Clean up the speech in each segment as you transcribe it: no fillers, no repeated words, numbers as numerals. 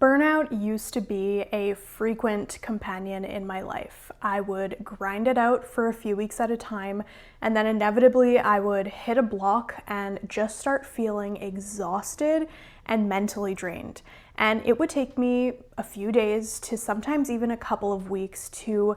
Burnout used to be a frequent companion in my life. I would grind it out for a few weeks at a time, and then inevitably I would hit a block and just start feeling exhausted and mentally drained. And it would take me a few days to sometimes even a couple of weeks to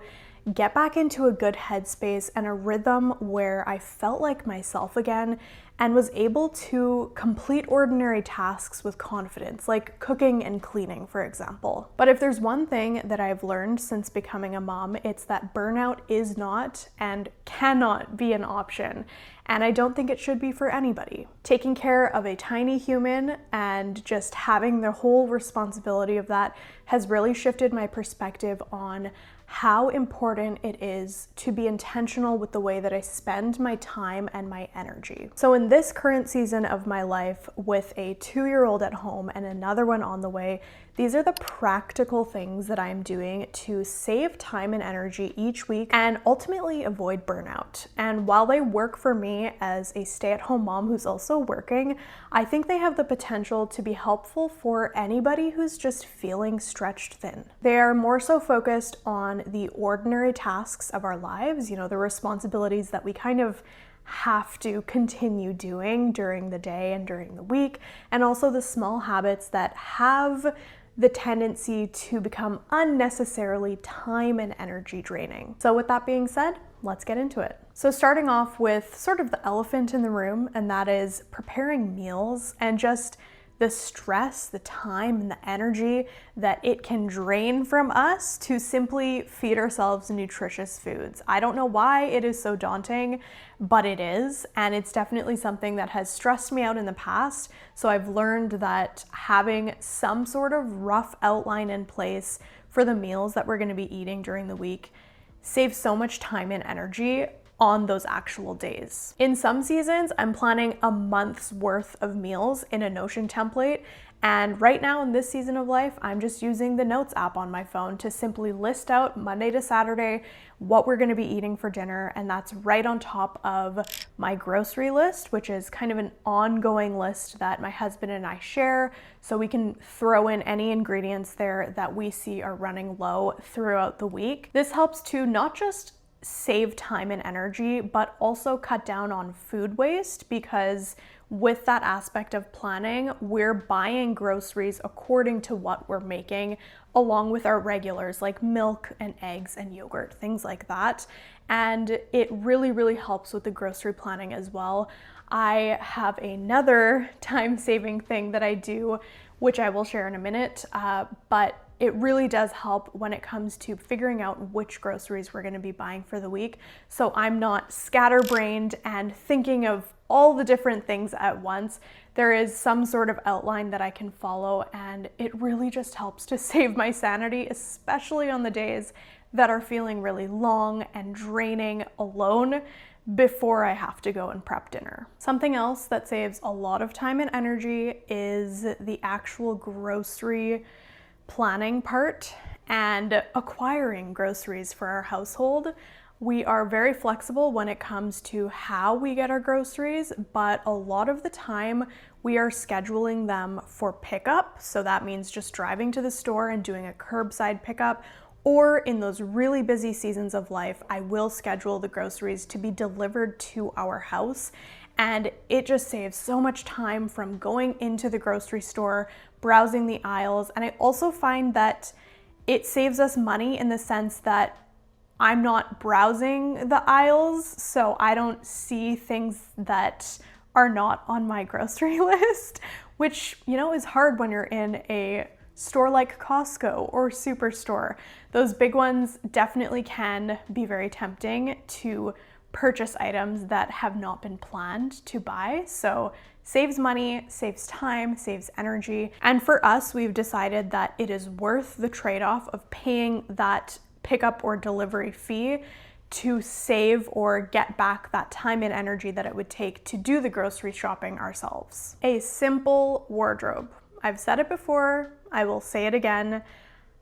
get back into a good headspace and a rhythm where I felt like myself again and was able to complete ordinary tasks with confidence, like cooking and cleaning, for example. But if there's one thing that I've learned since becoming a mom, it's that burnout is not and cannot be an option. And I don't think it should be for anybody. Taking care of a tiny human and just having the whole responsibility of that has really shifted my perspective on how important it is to be intentional with the way that I spend my time and my energy. So in this current season of my life, with a 2-year-old at home and another one on the way, these are the practical things that I'm doing to save time and energy each week and ultimately avoid burnout. And while they work for me as a stay-at-home mom who's also working, I think they have the potential to be helpful for anybody who's just feeling stretched thin. They are more so focused on the ordinary tasks of our lives, the responsibilities that we kind of have to continue doing during the day and during the week, and also the small habits that have the tendency to become unnecessarily time and energy draining. So with that being said, let's get into it. So starting off with sort of the elephant in the room, and that is preparing meals and just the stress, the time, and the energy that it can drain from us to simply feed ourselves nutritious foods. I don't know why it is so daunting, but it is, and it's definitely something that has stressed me out in the past. So I've learned that having some sort of rough outline in place for the meals that we're going to be eating during the week saves so much time and energy on those actual days. In some seasons, I'm planning a month's worth of meals in a Notion template. And right now in this season of life, I'm just using the Notes app on my phone to simply list out Monday to Saturday what we're gonna be eating for dinner. And that's right on top of my grocery list, which is kind of an ongoing list that my husband and I share. So we can throw in any ingredients there that we see are running low throughout the week. This helps to not just save time and energy, but also cut down on food waste, because with that aspect of planning, we're buying groceries according to what we're making, along with our regulars like milk and eggs and yogurt, things like that. And it really, really helps with the grocery planning as well. I have another time-saving thing that I do, which I will share in a minute, but it really does help when it comes to figuring out which groceries we're going to be buying for the week. So I'm not scatterbrained and thinking of all the different things at once. There is some sort of outline that I can follow, and it really just helps to save my sanity, especially on the days that are feeling really long and draining alone before I have to go and prep dinner. Something else that saves a lot of time and energy is the actual grocery planning part and acquiring groceries for our household. We are very flexible when it comes to how we get our groceries, but a lot of the time we are scheduling them for pickup. So that means just driving to the store and doing a curbside pickup, or in those really busy seasons of life, I will schedule the groceries to be delivered to our house. And it just saves so much time from going into the grocery store, browsing the aisles. And I also find that it saves us money in the sense that I'm not browsing the aisles, so I don't see things that are not on my grocery list, which, is hard when you're in a store like Costco or Superstore. Those big ones definitely can be very tempting to purchase items that have not been planned to buy. So saves money, saves time, saves energy. And for us, we've decided that it is worth the trade-off of paying that pickup or delivery fee to save or get back that time and energy that it would take to do the grocery shopping ourselves. A simple wardrobe. I've said it before, I will say it again.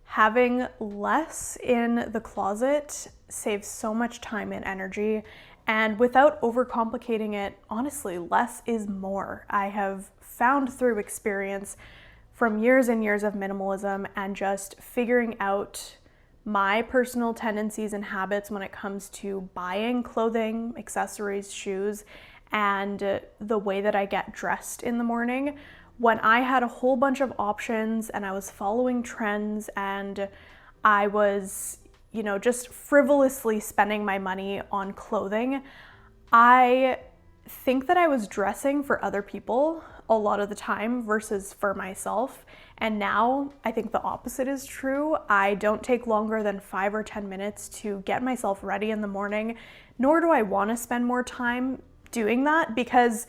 Having less in the closet saves so much time and energy, and without overcomplicating it, honestly, less is more. I have found through experience from years and years of minimalism and just figuring out my personal tendencies and habits when it comes to buying clothing, accessories, shoes, and the way that I get dressed in the morning. When I had a whole bunch of options and I was following trends and I was, just frivolously spending my money on clothing, I think that I was dressing for other people a lot of the time versus for myself. And now I think the opposite is true. I don't take longer than 5 or 10 minutes to get myself ready in the morning, nor do I want to spend more time doing that because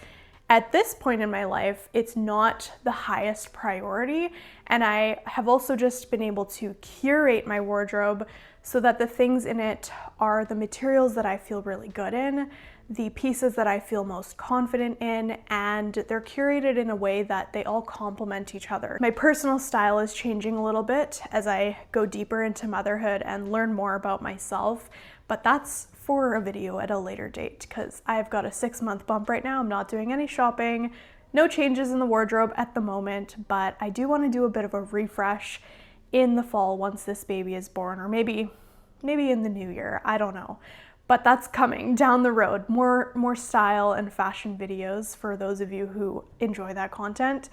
at this point in my life, it's not the highest priority. And I have also just been able to curate my wardrobe so that the things in it are the materials that I feel really good in, the pieces that I feel most confident in, and they're curated in a way that they all complement each other. My personal style is changing a little bit as I go deeper into motherhood and learn more about myself, but that's for a video at a later date because I've got a 6-month bump right now. I'm not doing any shopping, no changes in the wardrobe at the moment, but I do want to do a bit of a refresh in the fall once this baby is born, or maybe in the new year, I don't know. But that's coming down the road. More style and fashion videos for those of you who enjoy that content.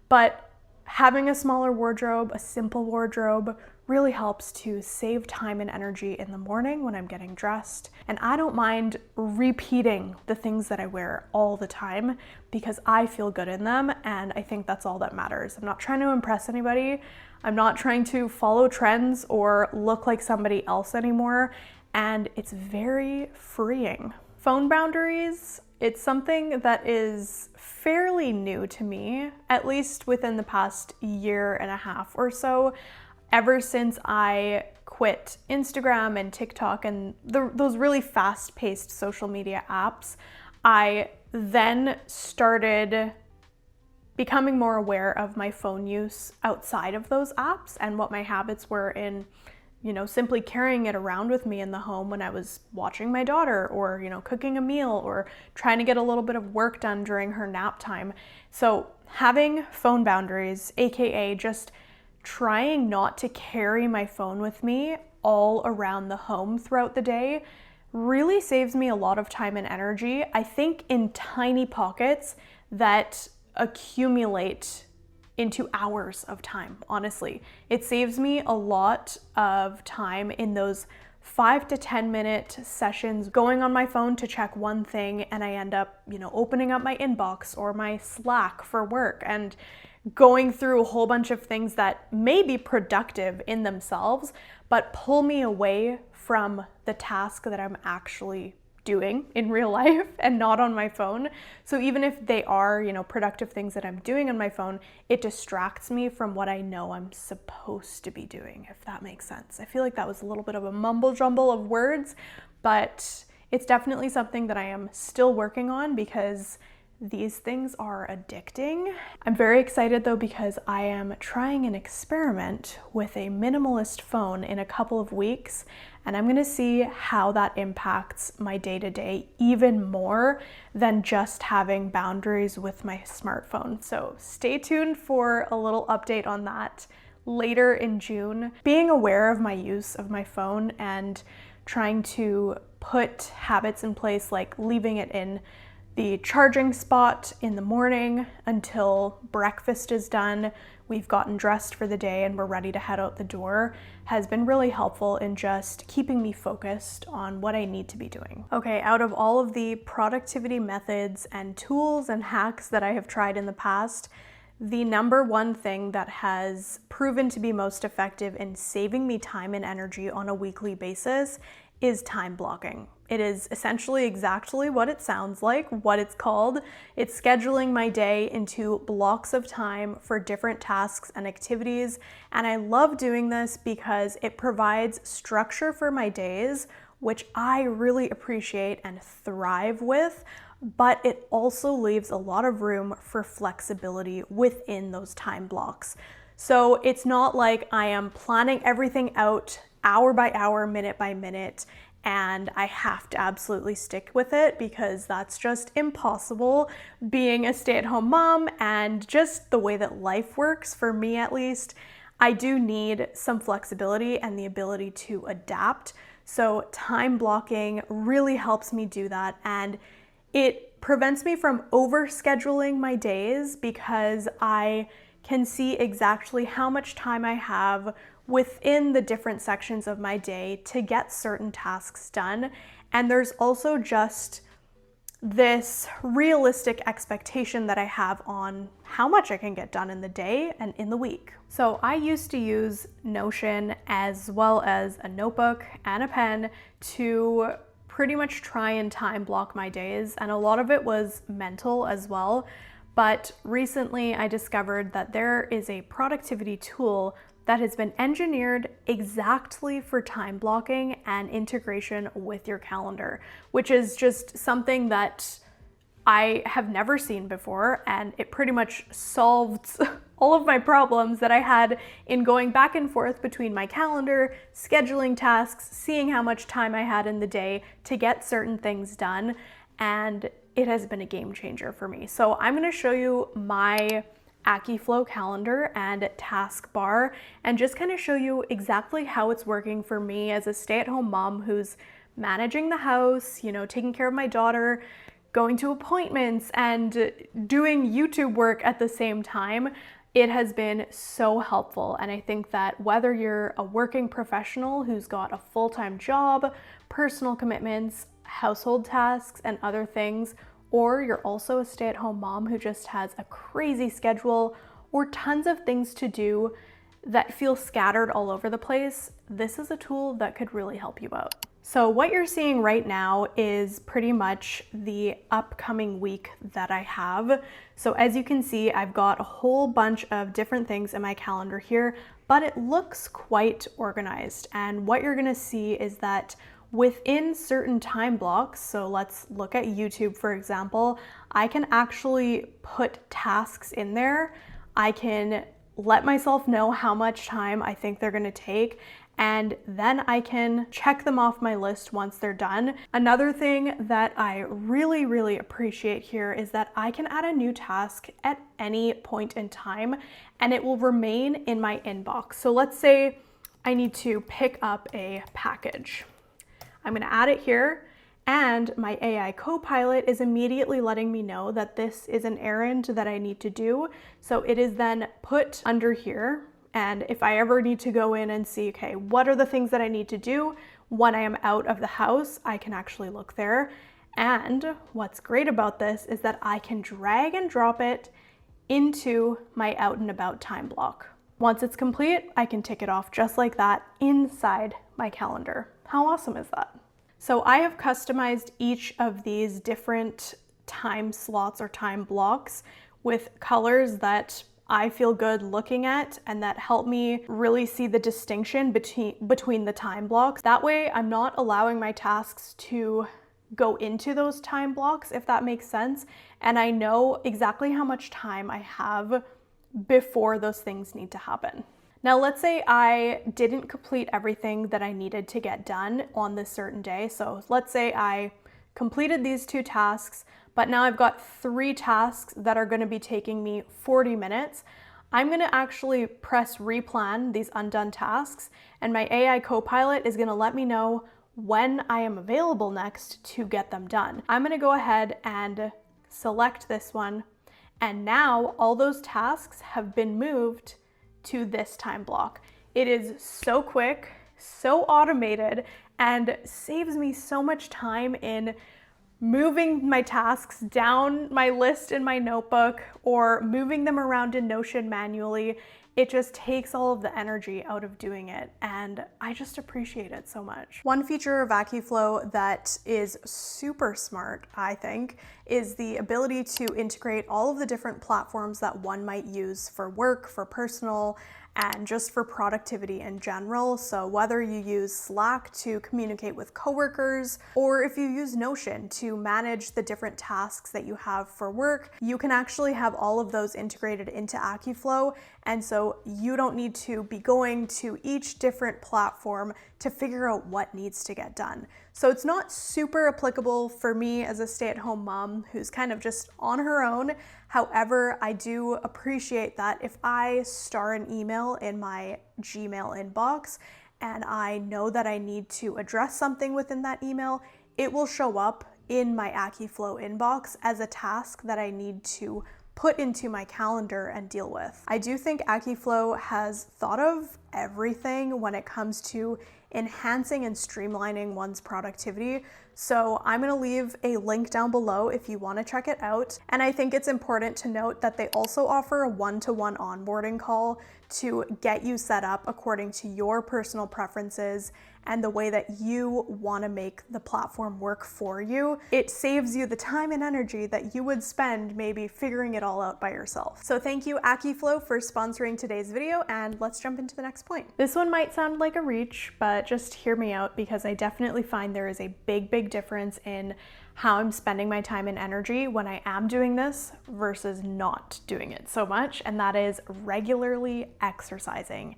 But having a smaller wardrobe, a simple wardrobe, really helps to save time and energy in the morning when I'm getting dressed. And I don't mind repeating the things that I wear all the time because I feel good in them, and I think that's all that matters. I'm not trying to impress anybody. I'm not trying to follow trends or look like somebody else anymore. And it's very freeing. Phone boundaries, it's something that is fairly new to me, at least within the past 1.5 years or so. Ever since I quit Instagram and TikTok and those really fast-paced social media apps, I then started becoming more aware of my phone use outside of those apps and what my habits were in simply carrying it around with me in the home when I was watching my daughter or, cooking a meal or trying to get a little bit of work done during her nap time. So having phone boundaries, AKA just trying not to carry my phone with me all around the home throughout the day, really saves me a lot of time and energy. I think in tiny pockets that accumulate into hours of time, honestly. It saves me a lot of time in those 5 to 10 minute sessions going on my phone to check one thing, and I end up, opening up my inbox or my Slack for work and going through a whole bunch of things that may be productive in themselves, but pull me away from the task that I'm actually doing in real life and not on my phone. So even if they are, productive things that I'm doing on my phone, it distracts me from what I know I'm supposed to be doing, if that makes sense. I feel like that was a little bit of a mumble jumble of words, but it's definitely something that I am still working on because these things are addicting. I'm very excited though because I am trying an experiment with a minimalist phone in a couple of weeks, and I'm gonna see how that impacts my day-to-day even more than just having boundaries with my smartphone. So stay tuned for a little update on that later in June. Being aware of my use of my phone and trying to put habits in place like leaving it in the charging spot in the morning until breakfast is done, we've gotten dressed for the day and we're ready to head out the door, has been really helpful in just keeping me focused on what I need to be doing. Okay, out of all of the productivity methods and tools and hacks that I have tried in the past, the number one thing that has proven to be most effective in saving me time and energy on a weekly basis is time blocking. It is essentially exactly what it sounds like, what it's called. It's scheduling my day into blocks of time for different tasks and activities. And I love doing this because it provides structure for my days, which I really appreciate and thrive with, but it also leaves a lot of room for flexibility within those time blocks. So it's not like I am planning everything out hour by hour, minute by minute, and I have to absolutely stick with it because that's just impossible being a stay-at-home mom and just the way that life works, for me at least. I do need some flexibility and the ability to adapt. So time blocking really helps me do that, and it prevents me from overscheduling my days because I can see exactly how much time I have within the different sections of my day to get certain tasks done. And there's also just this realistic expectation that I have on how much I can get done in the day and in the week. So I used to use Notion as well as a notebook and a pen to pretty much try and time block my days, and a lot of it was mental as well. But recently I discovered that there is a productivity tool that has been engineered exactly for time blocking and integration with your calendar, which is just something that I have never seen before, and it pretty much solved all of my problems that I had in going back and forth between my calendar, scheduling tasks, seeing how much time I had in the day to get certain things done, and it has been a game changer for me. So I'm gonna show you my AccuFlow calendar and task bar and just kind of show you exactly how it's working for me as a stay-at-home mom who's managing the house, taking care of my daughter, going to appointments, and doing YouTube work at the same time. It has been so helpful, and I think that whether you're a working professional who's got a full-time job, personal commitments, household tasks, and other things, or you're also a stay-at-home mom who just has a crazy schedule or tons of things to do that feel scattered all over the place, this is a tool that could really help you out. So what you're seeing right now is pretty much the upcoming week that I have. So as you can see, I've got a whole bunch of different things in my calendar here, but it looks quite organized. And what you're gonna see is that within certain time blocks, so let's look at YouTube for example, I can actually put tasks in there. I can let myself know how much time I think they're gonna take, and then I can check them off my list once they're done. Another thing that I really appreciate here is that I can add a new task at any point in time and it will remain in my inbox. So let's say I need to pick up a package. I'm gonna add it here, and my AI co-pilot is immediately letting me know that this is an errand that I need to do. So it is then put under here. And if I ever need to go in and see, okay, what are the things that I need to do when I am out of the house, I can actually look there. And what's great about this is that I can drag and drop it into my out and about time block. Once it's complete, I can tick it off just like that inside my calendar. How awesome is that? So I have customized each of these different time slots or time blocks with colors that I feel good looking at and that help me really see the distinction between the time blocks. That way I'm not allowing my tasks to go into those time blocks, if that makes sense. And I know exactly how much time I have before those things need to happen. Now, let's say I didn't complete everything that I needed to get done on this certain day. So let's say I completed these 2 tasks, but now I've got 3 tasks that are gonna be taking me 40 minutes. I'm gonna actually press replan these undone tasks, and my AI co-pilot is gonna let me know when I am available next to get them done. I'm gonna go ahead and select this one, and now all those tasks have been moved to this time block. It is so quick, so automated, and saves me so much time in moving my tasks down my list in my notebook or moving them around in Notion manually. It just takes all of the energy out of doing it, and I just appreciate it so much. One feature of AccuFlow that is super smart, I think, is the ability to integrate all of the different platforms that one might use for work, for personal, and just for productivity in general. So whether you use Slack to communicate with coworkers, or if you use Notion to manage the different tasks that you have for work, you can actually have all of those integrated into AccuFlow And so you don't need to be going to each different platform to figure out what needs to get done. So it's not super applicable for me as a stay-at-home mom who's kind of just on her own. However, I do appreciate that if I star an email in my Gmail inbox and I know that I need to address something within that email, it will show up in my AkiFlow inbox as a task that I need to put into my calendar and deal with. I do think AkiFlow has thought of everything when it comes to enhancing and streamlining one's productivity. So I'm gonna leave a link down below if you wanna check it out. And I think it's important to note that they also offer a one-to-one onboarding call to get you set up according to your personal preferences and the way that you want to make the platform work for you. It saves you the time and energy that you would spend maybe figuring it all out by yourself. So thank you, AkiFlow, for sponsoring today's video, and let's jump into the next point. This one might sound like a reach, but just hear me out because I definitely find there is a big difference in how I'm spending my time and energy when I am doing this versus not doing it so much, and that is regularly exercising.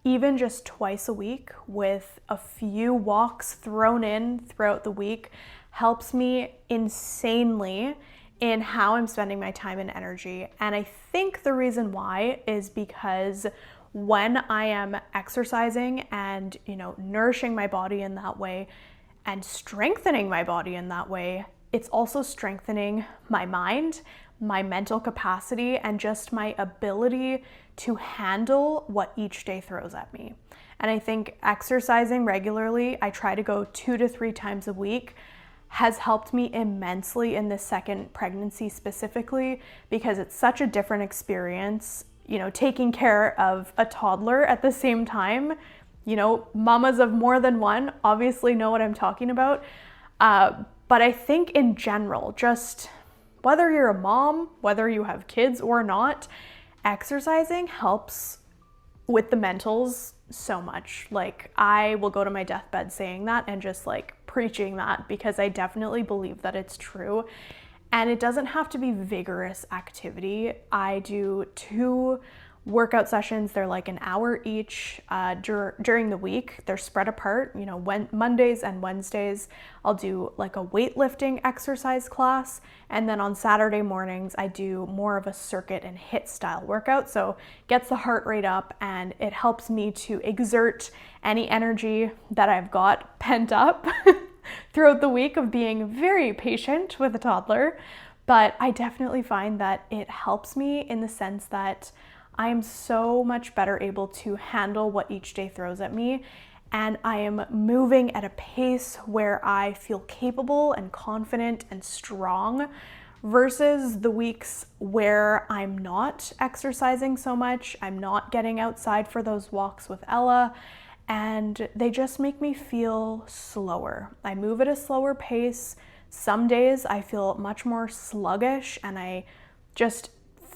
Even just twice a week with a few walks thrown in throughout the week helps me insanely in how I'm spending my time and energy. And I think the reason why is because when I am exercising and, nourishing my body in that way and strengthening my body in that way, it's also strengthening my mind, my mental capacity, and just my ability to handle what each day throws at me. And I think exercising regularly, I try to go 2 to 3 times a week, has helped me immensely in this second pregnancy specifically, because it's such a different experience, taking care of a toddler at the same time. Mamas of more than one obviously know what I'm talking about. But I think in general, just whether you're a mom, whether you have kids or not, exercising helps with the mentals so much. Like, I will go to my deathbed saying that and just preaching that, because I definitely believe that it's true. And it doesn't have to be vigorous activity. I do 2 workout sessions. They're like an hour each during the week. They're spread apart. When Mondays and Wednesdays, I'll do like a weightlifting exercise class. And then on Saturday mornings, I do more of a circuit and HIIT style workout. So gets the heart rate up, and it helps me to exert any energy that I've got pent up throughout the week of being very patient with a toddler. But I definitely find that it helps me in the sense that I am so much better able to handle what each day throws at me, and I am moving at a pace where I feel capable and confident and strong, versus the weeks where I'm not exercising so much, I'm not getting outside for those walks with Ella, and they just make me feel slower. I move at a slower pace. Some days I feel much more sluggish, and I just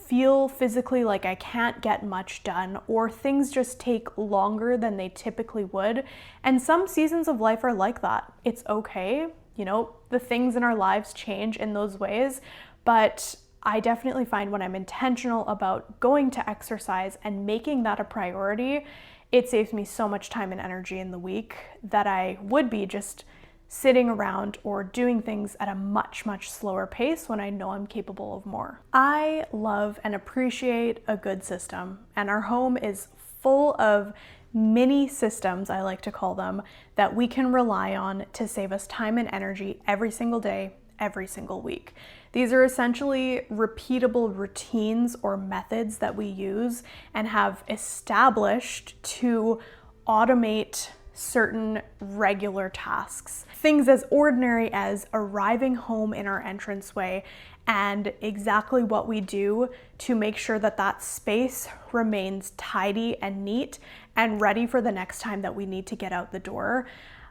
feel physically like I can't get much done, or things just take longer than they typically would. And some seasons of life are like that. It's okay. The things in our lives change in those ways, but I definitely find when I'm intentional about going to exercise and making that a priority, it saves me so much time and energy in the week that I would be just sitting around or doing things at a much slower pace when I know I'm capable of more. I love and appreciate a good system, and our home is full of mini systems, I like to call them, that we can rely on to save us time and energy every single day, every single week. These are essentially repeatable routines or methods that we use and have established to automate certain regular tasks. Things as ordinary as arriving home in our entranceway and exactly what we do to make sure that that space remains tidy and neat and ready for the next time that we need to get out the door.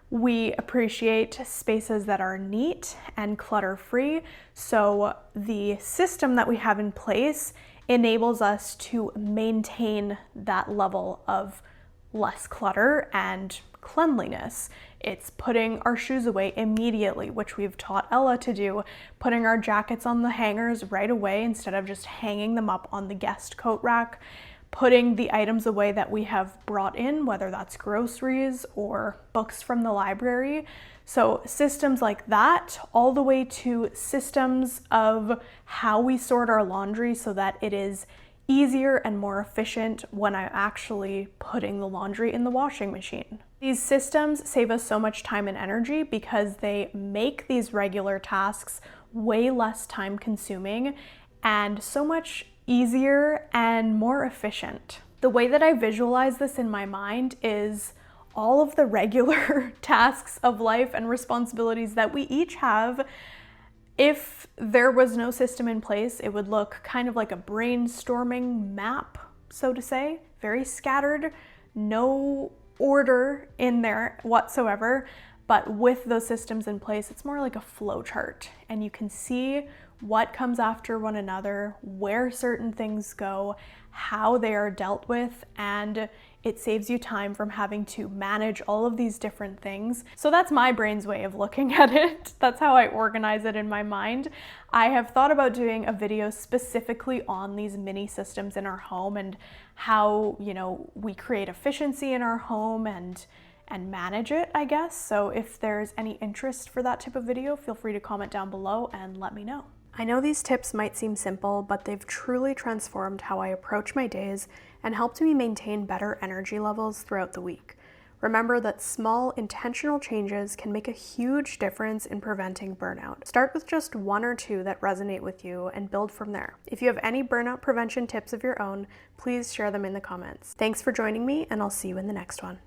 We appreciate spaces that are neat and clutter-free, so the system that we have in place enables us to maintain that level of less clutter and cleanliness. It's putting our shoes away immediately, which we've taught Ella to do, putting our jackets on the hangers right away instead of just hanging them up on the guest coat rack, putting the items away that we have brought in, whether that's groceries or books from the library. So systems like that, all the way to systems of how we sort our laundry so that it is easier and more efficient when I'm actually putting the laundry in the washing machine. These systems save us so much time and energy because they make these regular tasks way less time consuming and so much easier and more efficient. The way that I visualize this in my mind is all of the regular tasks of life and responsibilities that we each have. If there was no system in place, it would look kind of like a brainstorming map, so to say, very scattered, no order in there whatsoever. But with those systems in place, it's more like a flow chart, and you can see what comes after one another, where certain things go, how they are dealt with, and it saves you time from having to manage all of these different things. So that's my brain's way of looking at it. That's how I organize it in my mind. I have thought about doing a video specifically on these mini systems in our home and how, we create efficiency in our home and manage it, I guess. So if there's any interest for that type of video, feel free to comment down below and let me know. I know these tips might seem simple, but they've truly transformed how I approach my days and helped me maintain better energy levels throughout the week. Remember that small, intentional changes can make a huge difference in preventing burnout. Start with just one or two that resonate with you and build from there. If you have any burnout prevention tips of your own, please share them in the comments. Thanks for joining me, and I'll see you in the next one.